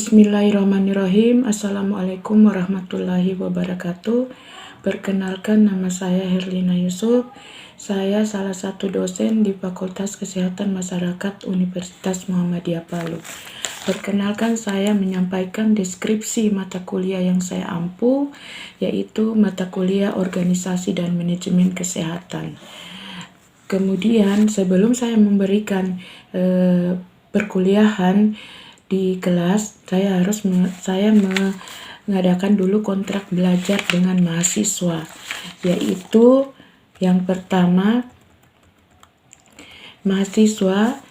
Bismillahirrahmanirrahim. Assalamualaikum warahmatullahi wabarakatuh. Perkenalkan, nama saya Herlina Yusuf. Saya salah satu dosen di Fakultas Kesehatan Masyarakat Universitas Muhammadiyah Palu. Perkenalkan, saya menyampaikan deskripsi mata kuliah yang saya ampu, yaitu mata kuliah Organisasi dan Manajemen Kesehatan. Kemudian sebelum saya memberikan perkuliahan di kelas, saya mengadakan dulu kontrak belajar dengan mahasiswa, yaitu yang pertama, mahasiswa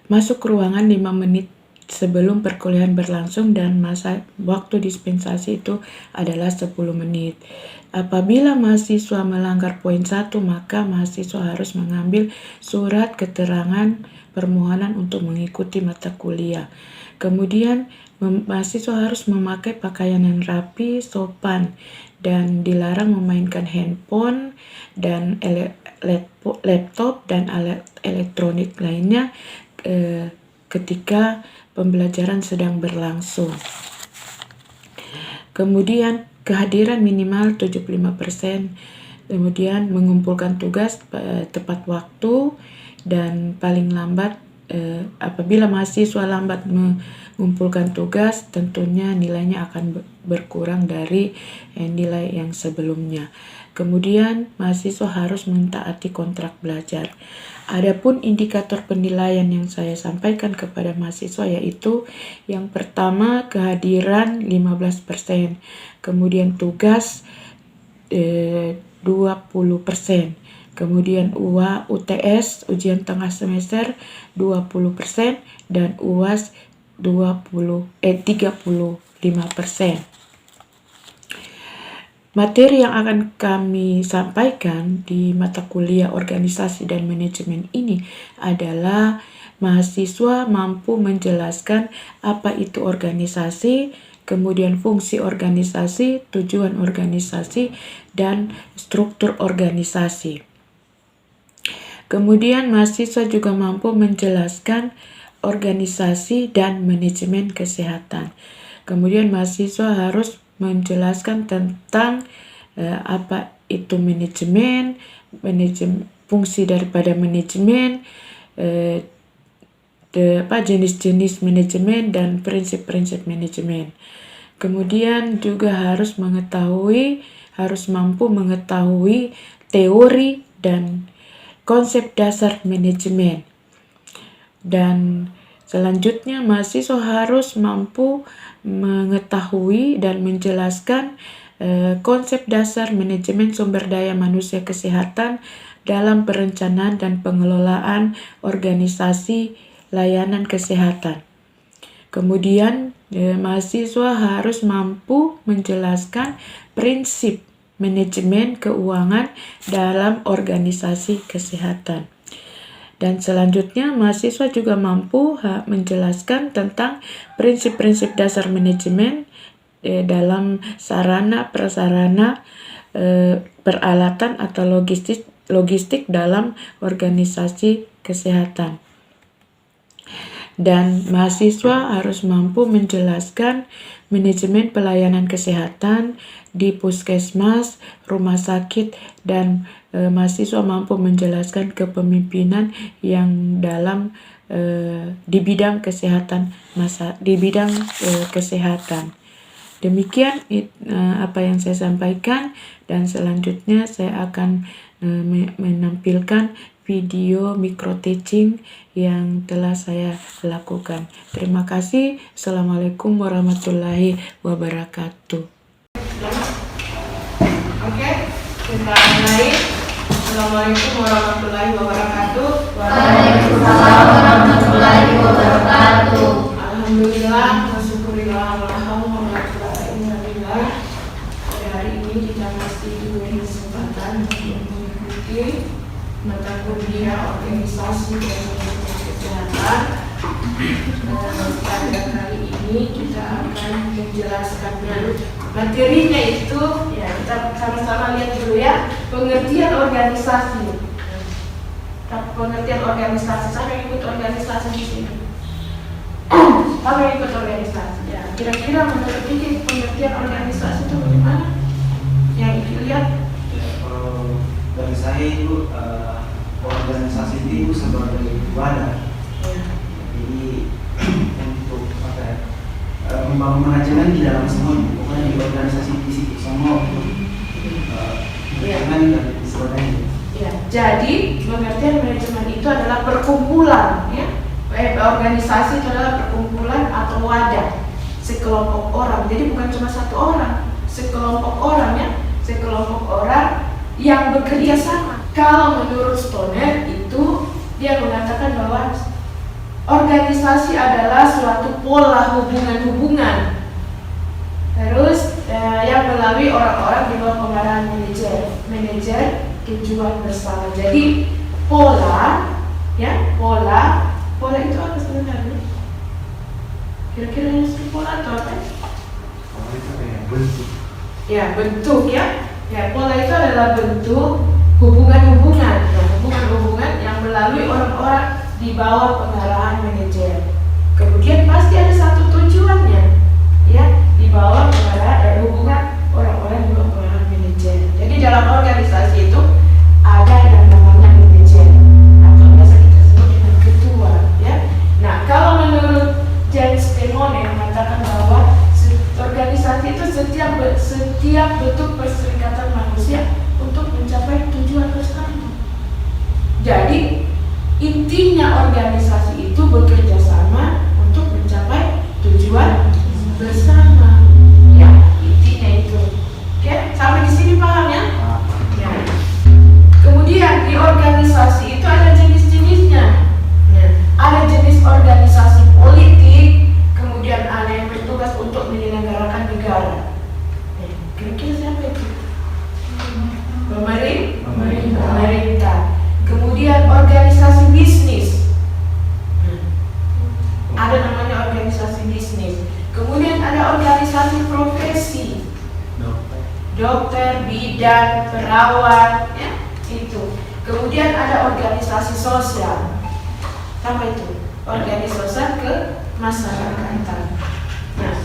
masuk ke ruangan 5 menit sebelum perkuliahan berlangsung dan masa waktu dispensasi itu adalah 10 menit. Apabila mahasiswa melanggar poin 1, maka mahasiswa harus mengambil surat keterangan permohonan untuk mengikuti mata kuliah. Kemudian mahasiswa harus memakai pakaian yang rapi, sopan, dan dilarang memainkan handphone dan laptop dan alat elektronik lainnya ketika pembelajaran sedang berlangsung. Kemudian kehadiran minimal 75%, kemudian mengumpulkan tugas tepat waktu, dan paling lambat apabila mahasiswa lambat mengumpulkan tugas, tentunya nilainya akan berkurang dari nilai yang sebelumnya. Kemudian mahasiswa harus mentaati kontrak belajar. Adapun indikator penilaian yang saya sampaikan kepada mahasiswa yaitu yang pertama kehadiran 15%, kemudian tugas 20%, kemudian UTS ujian tengah semester 20% dan UAS 35%. Materi yang akan kami sampaikan di mata kuliah Organisasi dan Manajemen ini adalah mahasiswa mampu menjelaskan apa itu organisasi, kemudian fungsi organisasi, tujuan organisasi, dan struktur organisasi. Kemudian mahasiswa juga mampu menjelaskan organisasi dan manajemen kesehatan. Kemudian mahasiswa harus menjelaskan tentang apa itu manajemen, fungsi daripada manajemen, jenis-jenis manajemen dan prinsip-prinsip manajemen. Kemudian juga harus mampu mengetahui teori dan konsep dasar manajemen. Dan selanjutnya mahasiswa harus mampu mengetahui dan menjelaskan konsep dasar manajemen sumber daya manusia kesehatan dalam perencanaan dan pengelolaan organisasi layanan kesehatan. Kemudian mahasiswa harus mampu menjelaskan prinsip manajemen keuangan dalam organisasi kesehatan. Dan selanjutnya mahasiswa juga mampu menjelaskan tentang prinsip-prinsip dasar manajemen dalam sarana prasarana peralatan atau logistik dalam organisasi kesehatan. Dan mahasiswa harus mampu menjelaskan manajemen pelayanan kesehatan di puskesmas, rumah sakit, dan mahasiswa mampu menjelaskan kepemimpinan yang dalam di bidang kesehatan kesehatan. Demikian apa yang saya sampaikan, dan selanjutnya saya akan menampilkan video micro teaching yang telah saya lakukan. Terima kasih. Assalamualaikum warahmatullahi wabarakatuh. Oke, kita mulai. Assalamualaikum warahmatullahi wabarakatuh. Waalaikumsalam warahmatullahi wabarakatuh. Alhamdulillah, wasyukurillah, walhamdulillah. Pada hari ini kita masih diberi kesempatan untuk mengikuti mata kuliah Organisasi dan Manajemen Kesehatan. Pada kali ini kita akan menjelaskan dulu materinya itu, ya kita sama-sama lihat dulu ya, pengertian organisasi. Pengertian organisasi, saya ikut organisasi di sini. kalau ikut organisasi. Ya, kira-kira menurut Kiki pengertian organisasi itu bagaimana? Yang Kiki lihat? Ya, kalau dari saya itu organisasi itu sebagai wadah. Ya. Jadi untuk apa ya? Membangun manajemen di dalam semua, bukan di organisasi di situ semua untuk manajemen dan sebagainya. Ya, jadi pengertian manajemen itu adalah perkumpulan, ya. Organisasi itu adalah perkumpulan atau wadah sekelompok orang. Jadi bukan cuma satu orang, sekelompok orang, ya, sekelompok orang yang bekerja sama. Kalau menurut Stoner itu dia mengatakan bahwa organisasi adalah suatu pola hubungan-hubungan. Terus yang melalui orang-orang di bawah pengarahan manajer tujuan bersama. Jadi pola, ya, pola itu apa sebenarnya? Kira-kira yang pola atau apa? Pola itu kayak bentuk. Ya, bentuk, ya. Ya, pola itu adalah bentuk hubungan-hubungan. Nah, hubungan-hubungan yang melalui orang-orang di bawah pengarahan manajer. Kemudian pasti ada satu tujuannya, ya, di bawah pengarahan hubungan orang-orang di bawah pengarahan manajer. Jadi dalam organisasi itu ada yang namanya manajer atau biasa kita sebut dengan ketua, ya. Nah, kalau menurut James Temone yang mengatakan bahwa organisasi itu setiap bentuk perserikatan manusia untuk mencapai tujuan bersama. Jadi intinya organisasi itu bekerja sama untuk mencapai tujuan bersama. Ya, intinya itu. Oke, sampai di sini paham ya? Ya. Kemudian di organisasi itu ada jenis-jenisnya. Ya. Ada jenis organisasi politik, kemudian ada yang bertugas untuk menyelenggarakan negara. Ya. Kira-kira siapa itu? Pemerintah. Kemudian organisasi bisnis. Ada namanya organisasi bisnis. Kemudian ada organisasi profesi. Dokter, bidan, perawat, ya, itu. Kemudian ada organisasi sosial. Apa itu? Organisasi sosial kemasyarakatan. Nah,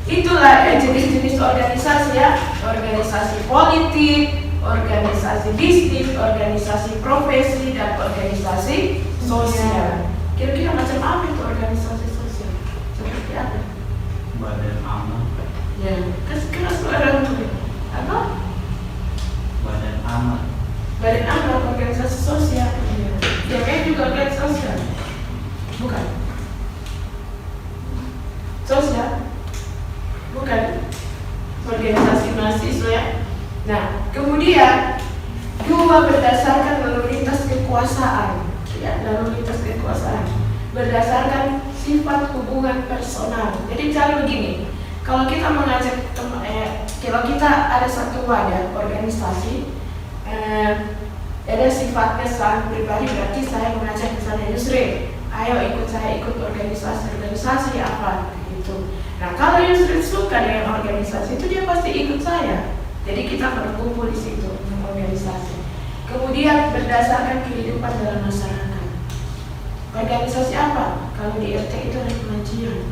itulah jenis-jenis organisasi, ya. Organisasi politik, organisasi bisnis, organisasi profesi, dan organisasi sosial. Kira-kira macam apa itu organisasi sosial? Seperti apa? Badan amal. Ya, keras suara dulu. Apa? Badan amal. Badan amal organisasi sosial. Ya, kayak juga organisasi sosial. Bukan. Sosial? Bukan. Organisasi mahasiswa, ya. Nah, kemudian dua berdasarkan lalu lintas kekuasaan, ya, lalu lintas kekuasaan berdasarkan sifat hubungan personal. Jadi misalnya begini, kalau kita mengajak kalau kita ada satu wadah organisasi, ada sifatnya saling pribadi, berarti saya mengajak misalnya Yusri, ayo saya ikut organisasi apa gitu. Nah, kalau Yusri suka dengan organisasi itu dia pasti ikut saya. Jadi kita berkumpul di situ organisasi. Kemudian berdasarkan kehidupan dalam masyarakat. Organisasi apa? Kalau di RT itu ada pengajian.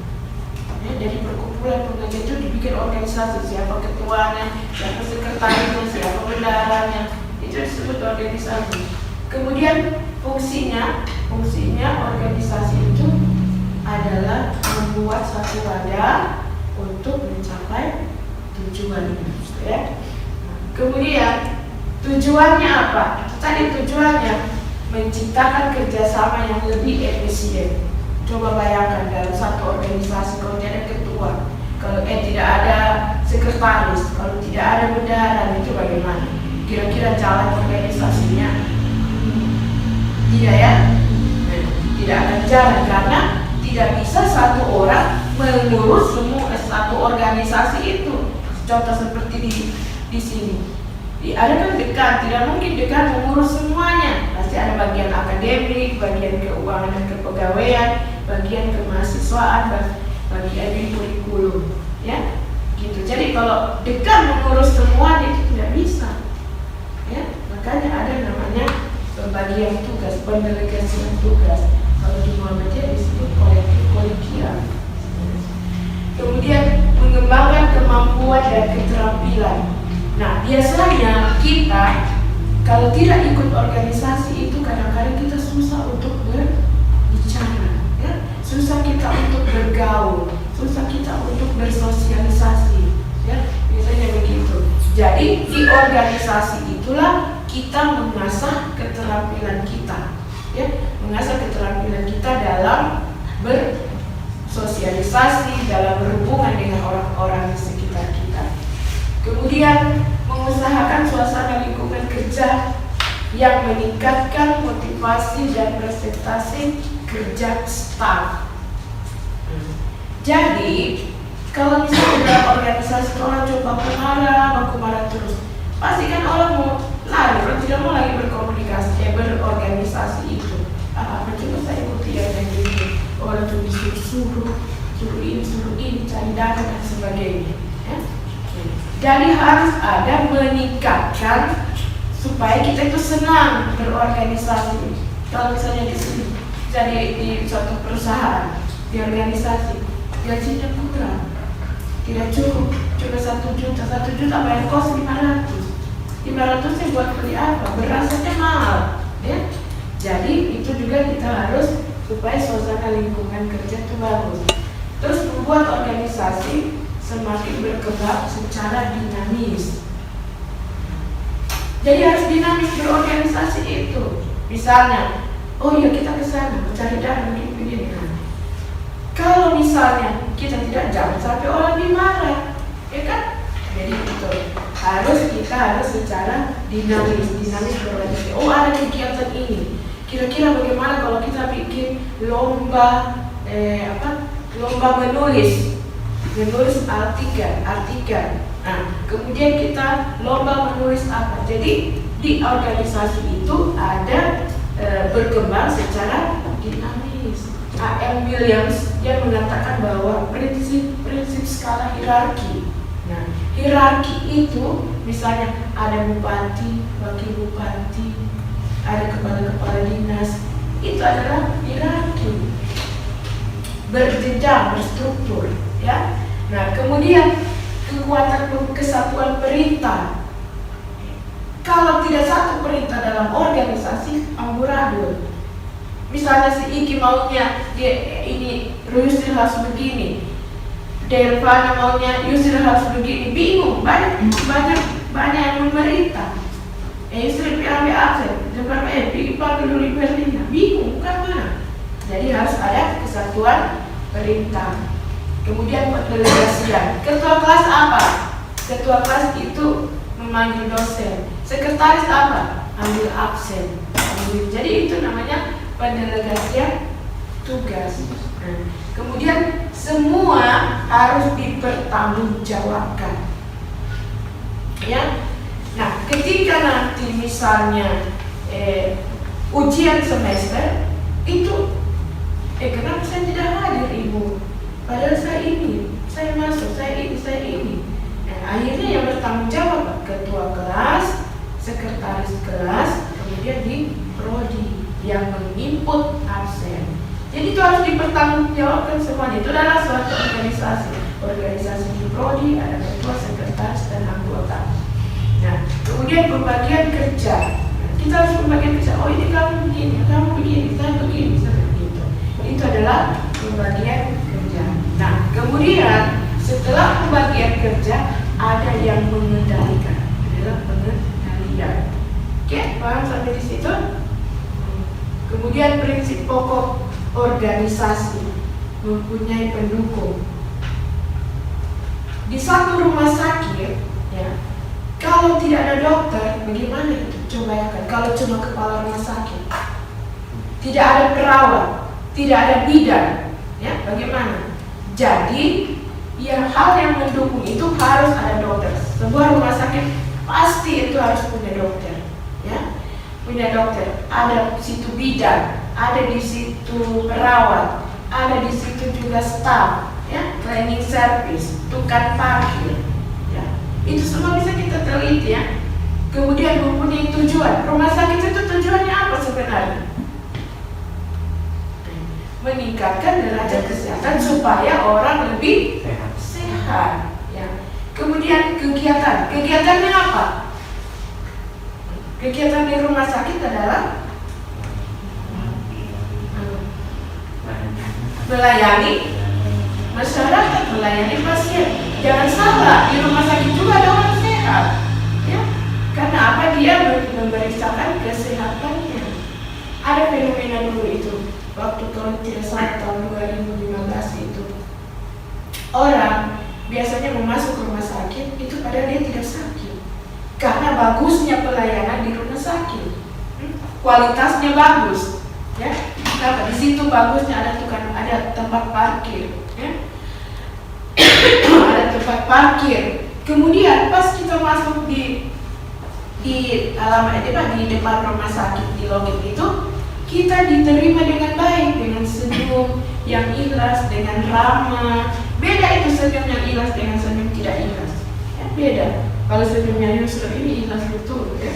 Ya, dari perkumpulan pengajian itu dibikin organisasi. Siapa ketuanya, siapa sekretarisnya, siapa bendaharanya. Itu disebut organisasi. Kemudian fungsinya organisasi itu adalah membuat satu wadah untuk mencapai tujuan, ya. Kemudian tujuannya apa? Tadi tujuannya menciptakan kerjasama yang lebih efisien. Coba bayangkan dalam satu organisasi kalau tidak ada ketua, kalau tidak ada sekretaris, kalau tidak ada bendahara, itu bagaimana? Kira-kira jalan organisasinya? Tidak, ya? Tidak akan jalan karena tidak bisa satu orang mengurus semua satu organisasi itu. Contoh seperti di sini. Ada kan dekan, tidak mungkin dekan mengurus semuanya. Pasti ada bagian akademik, bagian keuangan dan kepegawaian, bagian kemahasiswaan, bagian di kurikulum, ya. Gitu. Jadi kalau dekan mengurus semuanya itu tidak bisa. Ya, makanya ada namanya pembagian tugas, pendelegasian tugas. Kalau di Muhammadiyah disebut kolegial. kemudian mengembangkan kemampuan dan keterampilan. Nah, biasanya kita kalau tidak ikut organisasi itu kadang-kadang kita susah untuk berbicara, ya? Susah kita untuk bergaul, susah kita untuk bersosialisasi, ya? Biasanya begitu. Jadi di organisasi itulah kita mengasah keterampilan kita, ya, mengasah keterampilan kita dalam bersosialisasi, dalam berhubungan dengan orang-orang di sekitar kita. Kemudian mengusahakan suasana lingkungan kerja yang meningkatkan motivasi dan presentasi kerja staf. Jadi kalau misalnya dalam organisasi orang coba baku marah terus, pasti kan orang mau lari, orang tidak mau lagi berkomunikasi, berorganisasi itu. Apa coba saya ikuti yang ini, orang tuh disuruh ini, cari dana dan sebagainya. Ya? Jadi harus ada meningkatkan supaya kita itu senang berorganisasi. Kalau misalnya di sini, jadi di suatu perusahaan, di organisasi, gajinya kurang, tidak cukup, cuma 1 juta bayar kos 500 saya buat beli apa? Beras saja mahal, ya. Jadi itu juga kita harus supaya suasana lingkungan kerja itu bagus. Terus membuat organisasi semakin berkembang secara dinamis. Jadi harus dinamis berorganisasi itu. Misalnya, oh iya kita ke sana mencari dana begini. Kalau misalnya kita tidak, jangan sampai orang dimarah, ya kan? Jadi itu kita harus secara dinamis berorganisasi. Oh ada kegiatan ini. Kira-kira bagaimana kalau kita bikin lomba menulis artikel. Nah, kemudian kita lomba menulis apa? Jadi di organisasi itu ada berkembang secara dinamis. A.M. Williams dia mengatakan bahwa prinsip skala hierarki. Nah, hierarki itu misalnya ada bupati, wakil bupati, ada kepala dinas. Itu adalah hierarki. Berjenjang, berstruktur, ya. Nah, kemudian kekuatan kesatuan perintah. Kalau tidak satu perintah dalam organisasi, amburadul. Misalnya si Iki maunya dia ini Yusril harus begini, Dervana maunya Yusril harus begini, bingung, banyak yang memerintah. Yusril ambil absen, Dervana panggil dulu Berlina, bingung kan mana? Jadi harus ada kesatuan perintah. Kemudian pendelegasian. Ketua kelas apa? Ketua kelas itu memanggil dosen. Sekretaris apa? Ambil absen. Jadi itu namanya pendelegasian tugas. Nah, kemudian semua harus dipertanggungjawabkan. Ya. Nah, ketika nanti misalnya ujian semester itu, kenapa saya tidak hadir ibu? Padahal saya masuk, saya ini. Nah, akhirnya yang bertanggung jawab ketua kelas, sekretaris kelas, kemudian di prodi yang menginput absen. Jadi itu harus dipertanggungjawabkan semuanya. Itu adalah suatu organisasi di prodi ada ketua, sekretaris dan anggota. Nah, kemudian pembagian kerja. Nah, kita harus pembagian kerja. Oh ini kamu begini, saya begini, seperti itu. Itu adalah pembagian kerja. Nah, kemudian setelah pembagian kerja ada yang mengendalikan, adalah pengendalian. Oke, paham sampai di situ? Kemudian prinsip pokok organisasi mempunyai pendukung. Di satu rumah sakit, ya, kalau tidak ada dokter, bagaimana itu? Coba ya kan, kalau cuma kepala rumah sakit, tidak ada perawat, tidak ada bidan, ya, bagaimana? Jadi, ya hal yang mendukung itu harus ada dokter. Sebuah rumah sakit pasti itu harus punya dokter, ya. Punya dokter, ada di situ bidan, ada di situ perawat, ada di situ juga staff, ya, cleaning service, tukang parkir, ya. Itu semua bisa kita teliti, ya. Kemudian mempunyai tujuan. Rumah sakit itu tujuannya apa sebenarnya? Meningkatkan derajat kesehatan supaya orang lebih sehat. Ya. Kemudian kegiatannya apa? Kegiatan di rumah sakit adalah melayani masyarakat, melayani pasien. Jangan salah, di rumah sakit juga ada orang sehat, ya. Karena apa? Dia memeriksakan kesehatannya. Ada fenomena dulu itu, waktu kalau tidak salah tahun 2015 itu, orang biasanya mau masuk ke rumah sakit itu padahal dia tidak sakit, karena bagusnya pelayanan di rumah sakit, kualitasnya bagus, ya. Nah, di situ bagusnya ada tempat parkir, ya. Ada tempat parkir. Kemudian pas kita masuk di depan rumah sakit di lobby itu, kita diterima dengan baik, dengan senyum yang ikhlas, dengan ramah. Beda itu senyum yang ikhlas dengan senyum tidak ikhlas, ya, beda. Kalau senyumnya Yusuf ini ikhlas betul, ya.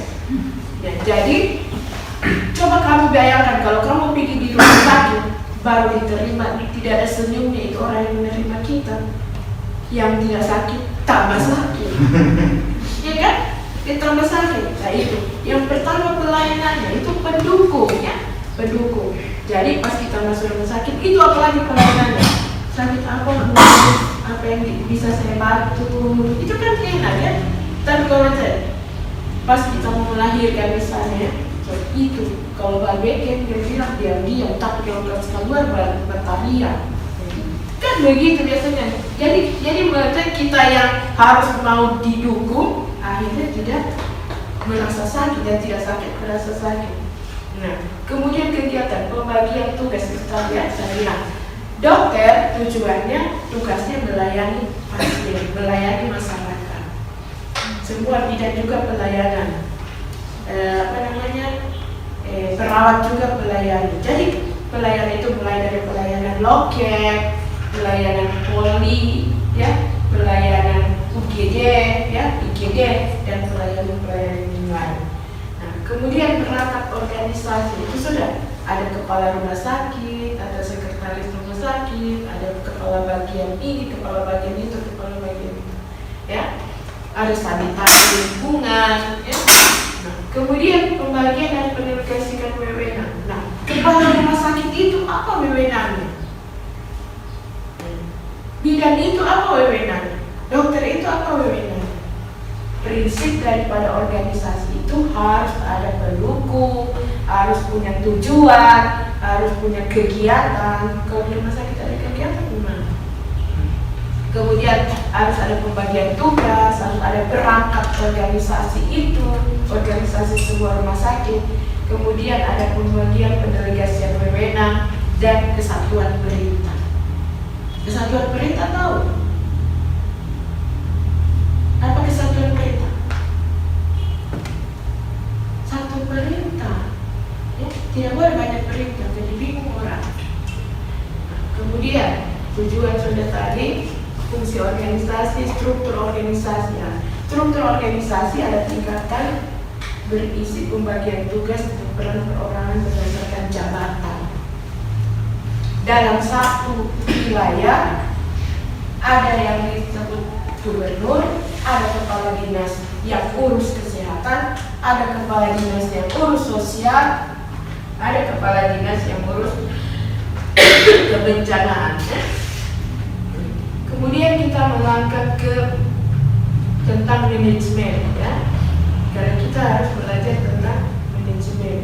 Ya, jadi coba kamu bayangkan kalau kamu pergi di rumah sakit baru diterima, tidak ada senyumnya, itu orang yang menerima kita yang tidak sakit tambah sakit, ya kan? Kita tambah sakit. Nah itu yang pertama, pelayanannya itu pendukung, ya, pendukung. Jadi pas kita masuk rumah sakit itu apalagi pelayanannya, sakit apa yang bisa saya bantu, itu kan enak, ya. Tapi kalau pas kita mau melahirkan misalnya, itu kalau barbecue dia bilang diam-diam, tapi kalau keluar bertarian, kan begitu biasanya. Jadi berarti kita yang harus mau didukung akhirnya tidak merasa sakit dan tidak sakit merasa sakit. Nah, kemudian kegiatan pembagian tugas kita lihat, saya bilang dokter tugasnya melayani pasien, melayani masyarakat, semua bidang juga pelayanan. Perawat juga pelayani. Jadi pelayanan itu mulai dari pelayanan loket, pelayanan poli, ya, pelayanan UGD, ya, IGD, dan pelayanan yang lain. Nah, kemudian perangkat organisasi itu sudah ada kepala rumah sakit, ada sekretaris rumah sakit, ada kepala bagian ini, kepala bagian itu, kepala bagian itu, ya, ada sanitasi lingkungan, ya. Kemudian pembagian dan pendelegasikan wewenang. Nah, kepala rumah sakit itu apa wewenangnya? Bidan itu apa wewenangnya? Dokter itu apa wewenangnya? Prinsip daripada organisasi itu harus ada pendukung, harus punya tujuan, harus punya kegiatan. Kalau di rumah sakit ada kegiatan gimana? Kemudian harus ada pembagian tugas, harus ada perangkat organisasi itu, organisasi sebuah rumah sakit. Kemudian ada pembagian pendelegasian wewenang dan kesatuan perintah. Kesatuan perintah tahu? Apa kesatuan perintah? Satu perintah, ya, tidak boleh banyak perintah, jadi bingung orang. Kemudian tujuan sudah tadi, fungsi organisasi, struktur organisasi. Nah, struktur organisasi ada tingkatan berisi pembagian tugas dan peran perorangan berdasarkan jabatan. Dalam satu wilayah ada yang disebut gubernur, ada kepala dinas yang urus kesehatan, ada kepala dinas yang urus sosial, ada kepala dinas yang urus kebencanaan. Kemudian kita melangkah ke tentang manajemen, ya. Karena kita harus belajar tentang manajemen.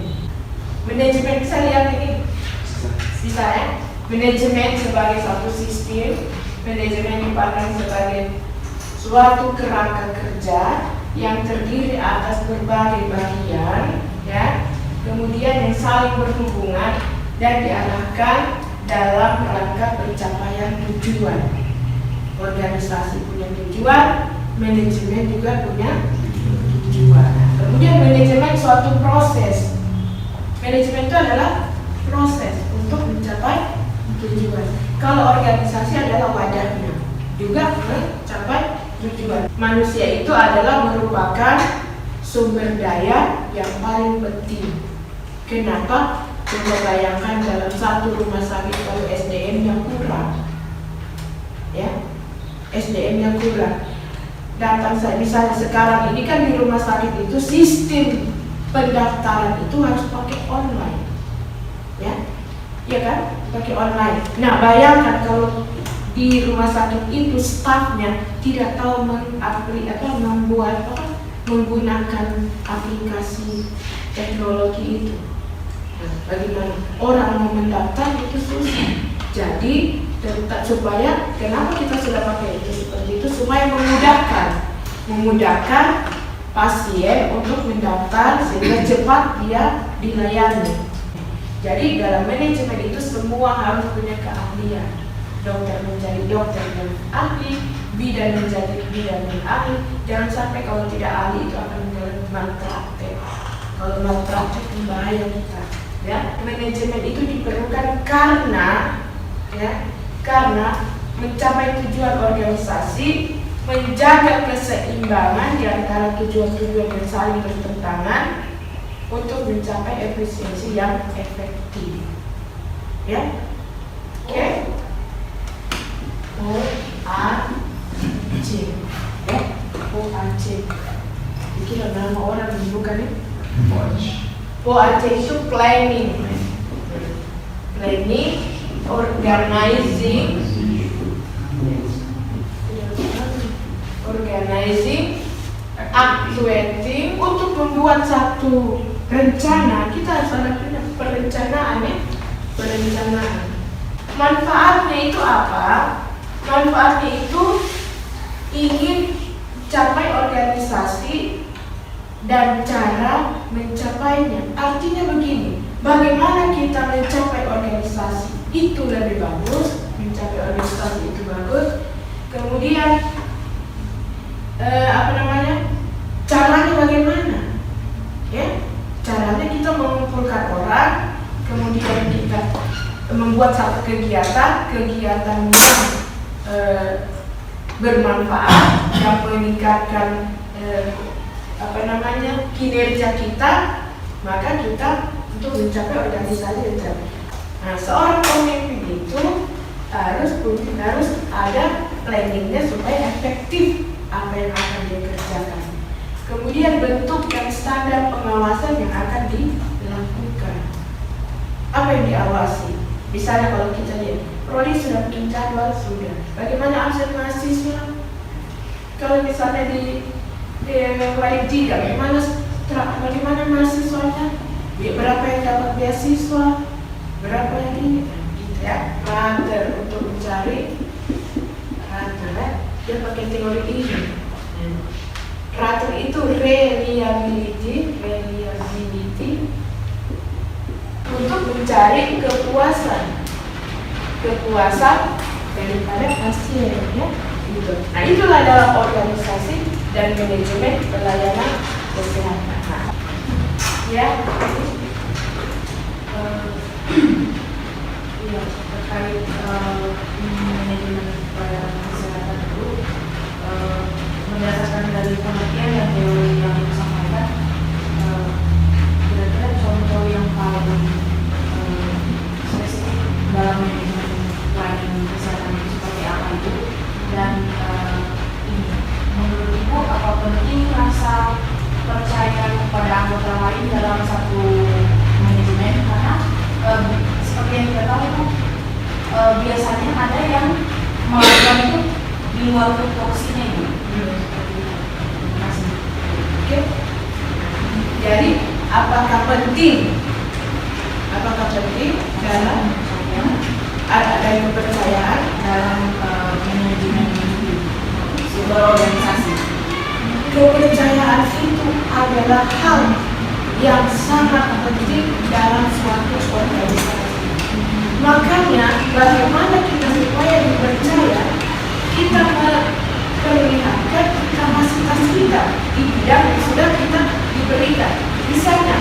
Manajemen bisa lihat ini, bisa, ya. Manajemen sebagai satu sistem, manajemen dipandang sebagai suatu kerangka kerja yang terdiri atas berbagai bagian, ya. Kemudian yang saling berhubungan dan diarahkan dalam rangka pencapaian tujuan. Organisasi punya tujuan, manajemen juga punya tujuan. Kemudian manajemen suatu proses. Manajemen itu adalah proses untuk mencapai tujuan. Kalau organisasi adalah wadahnya, juga mencapai tujuan. Manusia itu adalah merupakan sumber daya yang paling penting. Kenapa? Coba bayangkan dalam satu rumah sakit kalau SDM yang kurang, ya. SDM-nya kurang. Datang saya misalnya sekarang ini kan di rumah sakit itu sistem pendaftaran itu harus pakai online, ya, ya kan, pakai online. Nah bayangkan kalau di rumah sakit itu stafnya tidak tahu menggunakan aplikasi teknologi itu. Nah, bagaimana orang mau mendaftar itu susah. Jadi supaya kenapa kita sudah pakai itu seperti itu supaya memudahkan pasien untuk mendaftar sehingga cepat dia dilayani. Jadi dalam manajemen itu semua harus punya keahlian. Dokter menjadi dokter yang ahli, bidan menjadi bidan yang ahli. Jangan sampai kalau tidak ahli itu akan malpraktek. Kalau malpraktek bahaya kita. Ya, manajemen itu diperlukan karena mencapai tujuan organisasi, menjaga keseimbangan di antara tujuan-tujuan yang saling bertentangan untuk mencapai efisiensi yang efektif. Ya, oke? OAC, ya, OAC. Dikira nama orang bukan nih? OAC itu planning, organizing, actuating. Untuk membuat satu rencana kita harus ada perencanaan, ya, perencanaan. Manfaatnya itu apa? Manfaatnya itu ingin capai organisasi dan cara mencapainya. Artinya begini, bagaimana kita mencapai organisasi itu lebih bagus, mencapai organisasi itu bagus. Kemudian caranya bagaimana? Ya, caranya kita mengumpulkan orang, kemudian kita membuat satu kegiatan yang bermanfaat, yang meningkatkan kinerja kita, maka kita untuk mencapai organisasi yang capai. Nah, seorang pemimpin itu harus ada planningnya supaya efektif apa yang akan dia kerjakan. Kemudian bentukkan standar pengawasan yang akan dilakukan. Apa yang diawasi? Misalnya kalau kita lihat, prodi sudah bikin jadwal, sudah. Bagaimana absen mahasiswa? Kalau misalnya di lain tiga, bagaimana mahasiswanya? Berapa yang dapat beasiswa? Berapa yang ini? Gitu ya. Rater untuk mencari rater, dia pakai teori ini. Rater itu reliability untuk mencari kepuasan daripada pasien, ya. Gitu. Nah, itulah dalam organisasi dan manajemen pelayanan kesehatan. Nah, ya, terkait manajemen pelayanan kesehatan itu berdasarkan dari pengertian dan teori yang disampaikan, kira-kira contoh yang paling spesifik dalam manajemen pelayanan kesehatan itu seperti apa itu, dan menurut Ibu apa penting rasa percaya kepada anggota lain dalam satu manajemen, karena seperti yang kita tahu biasanya ada yang melakukan itu di luar tupoksinya itu. Oke. Jadi apakah penting dalam ada kepercayaan dalam manajemen sebuah organisasi? Kepercayaan itu adalah hal yang sangat penting dalam suatu organisasi. Makanya bagaimana kita supaya dipercaya, kita memperlihatkan kapasitas kita di bidang yang sudah kita diberikan. Misalnya,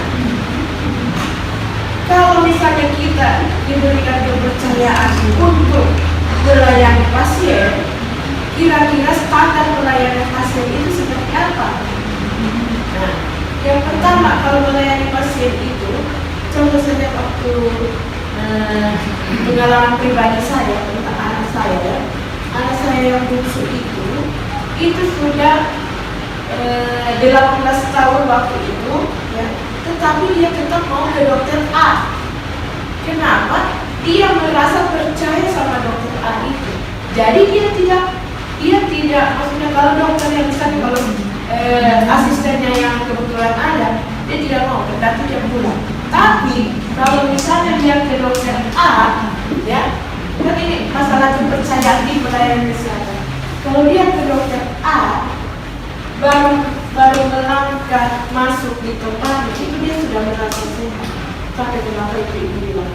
kalau misalnya kita diberikan kepercayaan untuk melayani pasien, kira-kira standar pelayanan pasien itu seperti apa? Nah, yang pertama, kalau melayani pasien itu, contoh saja waktu pengalaman pribadi saya tentang anak saya saya yang bungsu itu sudah 18 tahun waktu itu, ya. Tetapi dia tetap mau ke dokter A. Kenapa? Dia merasa percaya sama dokter A itu. Jadi dia tidak, maksudnya kalau dokter yang misalnya kalau asistennya yang kebetulan ada, dia tidak mau, berarti dia pulang. Tapi kalau misalnya dia ke dokter A, ya, kan ini masalah kepercayaan di pelayanan kesehatan. Kalau dia ke dokter A, baru melangkah masuk di tempat itu dia sudah merasa sehat. Tapi kenapa itu ibu bilang?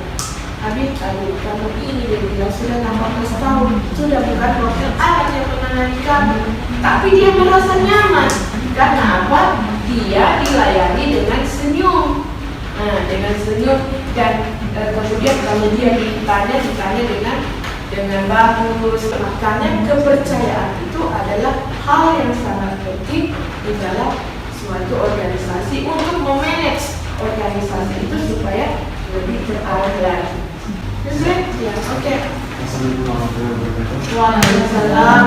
Habib, kamu ini dia bilang sudah 18 tahun, sudah bukan dokter A yang menangani kamu, tapi dia merasa nyaman. Karena apa? Dia dilayani dengan senyum. Nah, dengan senyum dan kemudian kalau dia ditanya dengan bagus. Makanya kepercayaan itu adalah hal yang sangat penting di dalam suatu organisasi untuk memanage organisasi itu supaya lebih terarah lagi. Ya, oke. Assalamualaikum warahmatullahi wabarakatuh. Waalaikumsalam.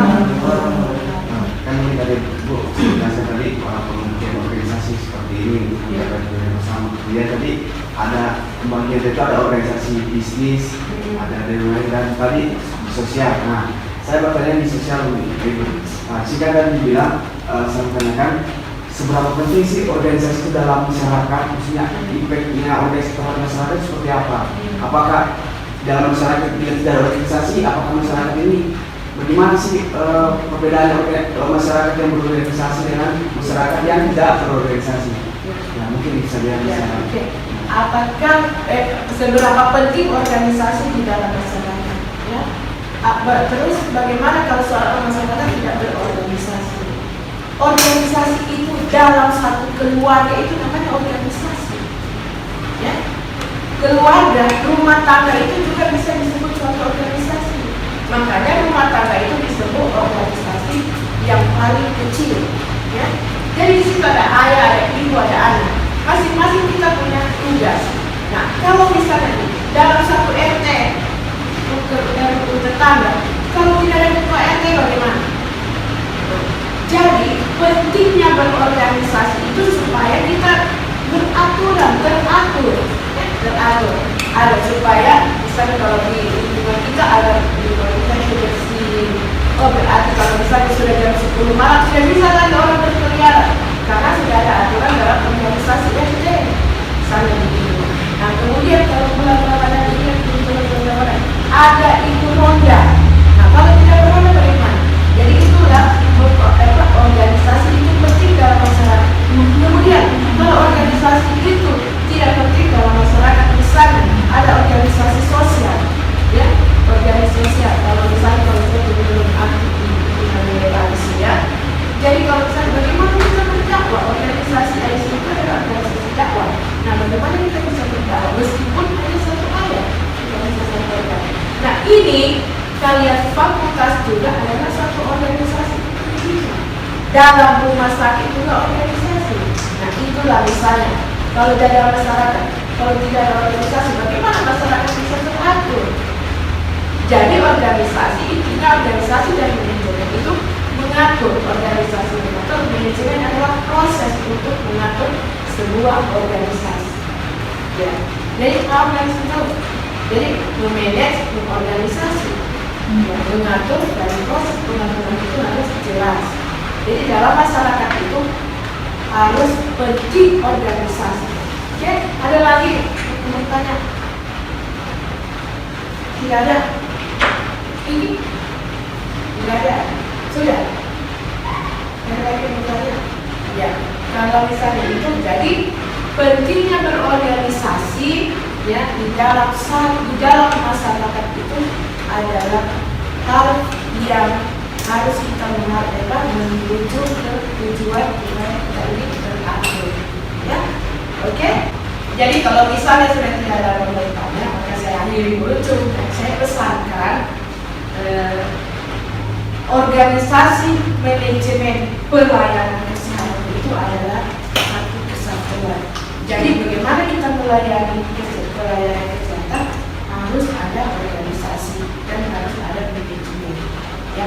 Kan ini tadi Bu, saya tadi pembagian organisasi seperti ini kita bersama. Kemudian tadi ada pembagian itu ada organisasi bisnis, ada DIY dan tadi sosial. Nah, saya bertanya di sosial itu. Jika tadi dibilang saya bertanyakan seberapa penting sih organisasi itu dalam masyarakat, maksudnya impactnya organisasi terhadap masyarakat seperti apa? Apakah dalam masyarakat bila tidak ada organisasi, apakah masyarakat ini bagaimana sih perbedaan masyarakat yang berorganisasi dengan masyarakat yang tidak berorganisasi? Ya mungkin bisa dia bisa. Apakah seberapa penting organisasi di dalam masyarakat? Ya. Terus bagaimana kalau seorang masyarakat tidak berorganisasi? Organisasi itu dalam satu keluarga itu namanya organisasi. Ya. Keluarga, rumah tangga itu juga bisa disebut suatu organisasi. Makanya rumah tangga itu disebut organisasi yang paling kecil. Ya. Jadi di situ ada ayah, ada ibu, ada anak. Masing-masing kita punya tugas. Nah, kalau misalnya dalam satu RT untuk tetangga, kalau tidak ada ketua RT bagaimana? Jadi pentingnya berorganisasi itu supaya kita teratur. Ada supaya misalnya kalau di lingkungan kita ada lingkungan kita bersih. Oh berarti kalau misalnya sudah jam 10 malam tidak bisa lagi orang berkeliaran karena sudah ada aturan dalam organisasi RT. Misalnya begitu. Nah kemudian kalau bulan Ramadan ini ada ibu ronda. Nah kalau tidak beronda bagaimana? Jadi itulah organisasi itu penting dalam masyarakat. Kemudian kalau organisasi itu tidak penting dalam masyarakat, misalnya ada organisasi sosial, ya organisasi sosial. Kalau misalnya kalau saya belum aktif di Malaysia, jadi kalau misalnya bagaimana kita berdakwah, organisasi IC itu adalah organisasi dakwah. Nah bagaimana kita bisa berdakwah meskipun hanya satu ayat yang bisa sampaikan. Nah ini kalian fakultas juga adalah satu organisasi dalam rumah sakit juga organisasi. Nah itulah misalnya kalau tidak ada masyarakat, kalau tidak ada organisasi, bagaimana masyarakat bisa teratur? Jadi organisasi intinya organisasi dan manajemen itu mengatur organisasi. Mengatur manajemen adalah proses untuk mengatur sebuah organisasi. Ya, jadi organisasi. Jadi memanage organisasi, ya, mengatur dan proses pengaturan itu harus jelas. Jadi dalam masyarakat itu harus penting organisasi. Oke, ada lagi mau tanya? Tidak ada. Ini tidak ada. Sudah. Ada lagi yang mau tanya? Ya, kalau misalnya itu jadi pentingnya berorganisasi ya di dalam masyarakat itu adalah hal yang harus kita menuju ke tujuan dimana kita ini teratur, ya, oke? Jadi kalau misalnya sudah tidak ada yang bertanya, maka saya akhiri dulu dan saya pesankan organisasi manajemen pelayanan kesehatan itu adalah satu kesatuan. Jadi bagaimana kita melayani pelayanan kesehatan harus ada organisasi dan harus ada manajemen, ya.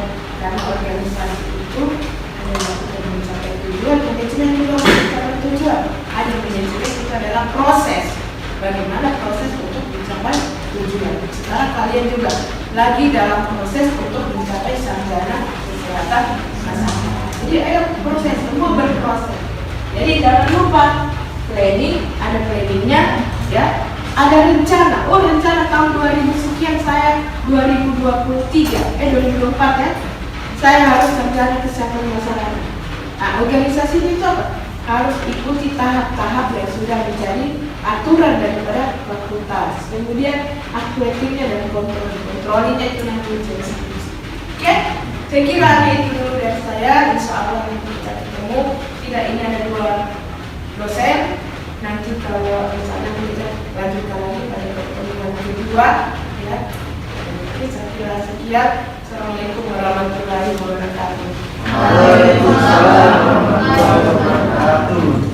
lagi dalam proses untuk mencapai sarjana kesehatan masyarakat. Jadi ada proses, semua berproses. Jadi jangan lupa planning, ada planningnya, ya. Ada rencana. Oh, rencana tahun 2000 sekian saya 2024 ya. Saya harus sarjana kesehatan masyarakat. Nah, organisasi itu apa? Harus ikuti tahap-tahap yang sudah menjadi aturan daripada fakultas. Kemudian aktuatifnya dan kontrolnya itu nanti menjadi skripsi. Oke? Saya kira itu dulu dari saya. Insya Allah nanti kita ketemu. Tidak, ini ada 2 dosen. Nanti kalau misalnya kita lanjutkan lagi pada pertemuan kedua, ya. Oke, saya kira sekian. Assalamualaikum warahmatullahi wabarakatuh. Waalaikumsalam warahmatullahi wabarakatuh.